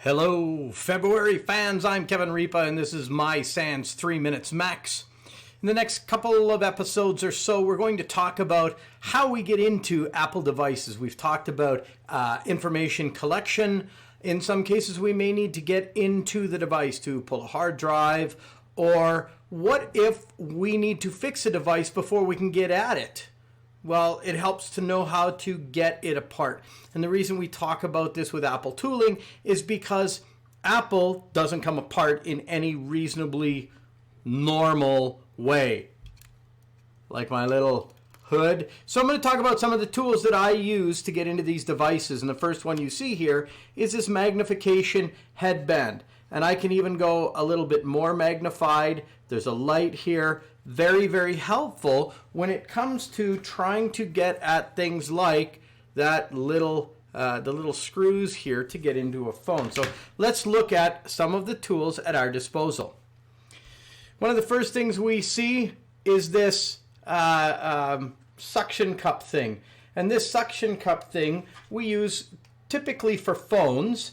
Hello, February fans. I'm Kevin Ripa, and this is my Sans 3 Minutes Max. In the next couple of episodes or so, we're going to talk about how we get into Apple devices. We've talked about information collection. In some cases, we may need to get into the device to pull a hard drive, or what if we need to fix a device before we can get at it? Well, it helps to know how to get it apart. And the reason we talk about this with Apple tooling is because Apple doesn't come apart in any reasonably normal way. Like my little hood. So I'm going to talk about some of the tools that I use to get into these devices. And the first one you see here is this magnification headband. And I can even go a little bit more magnified. There's a light here. Very, very helpful when it comes to trying to get at things like that little, the little screws here to get into a phone. So let's look at some of the tools at our disposal. One of the first things we see is this suction cup thing. And this suction cup thing we use typically for phones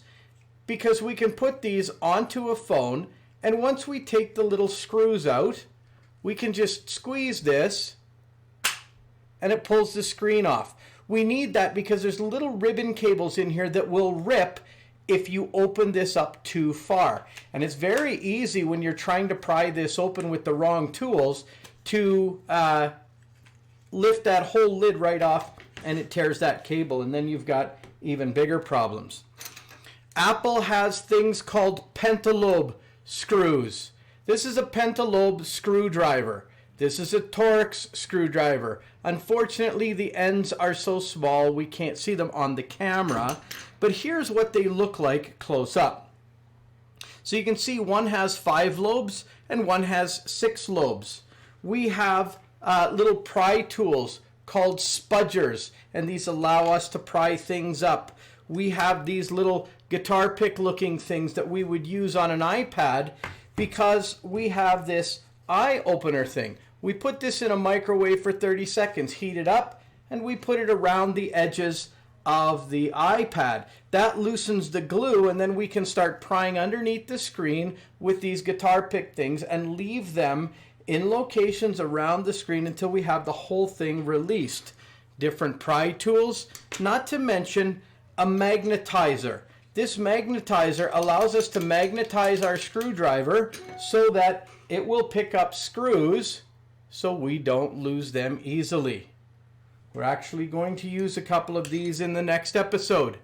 because we can put these onto a phone, and once we take the little screws out, we can just squeeze this and it pulls the screen off. We need that because there's little ribbon cables in here that will rip if you open this up too far. And it's very easy when you're trying to pry this open with the wrong tools to lift that whole lid right off, and it tears that cable, and then you've got even bigger problems. Apple has things called Pentalobe Screws. This is a Pentalobe screwdriver. This is a Torx screwdriver. Unfortunately, the ends are so small we can't see them on the camera, but here's what they look like close up. So you can see one has 5 lobes and one has 6 lobes. We have little pry tools called Spudgers, and these allow us to pry things up. We have these little guitar pick looking things that we would use on an iPad because we have this eye opener thing. We put this in a microwave for 30 seconds, heat it up, and we put it around the edges of the iPad. That loosens the glue, and then we can start prying underneath the screen with these guitar pick things and leave them in locations around the screen until we have the whole thing released. Different pry tools, not to mention a magnetizer. This magnetizer allows us to magnetize our screwdriver so that it will pick up screws so we don't lose them easily. We're actually going to use a couple of these in the next episode.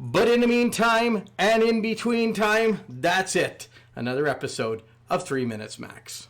But in the meantime, and in between time, that's it. Another episode of 3 Minutes Max.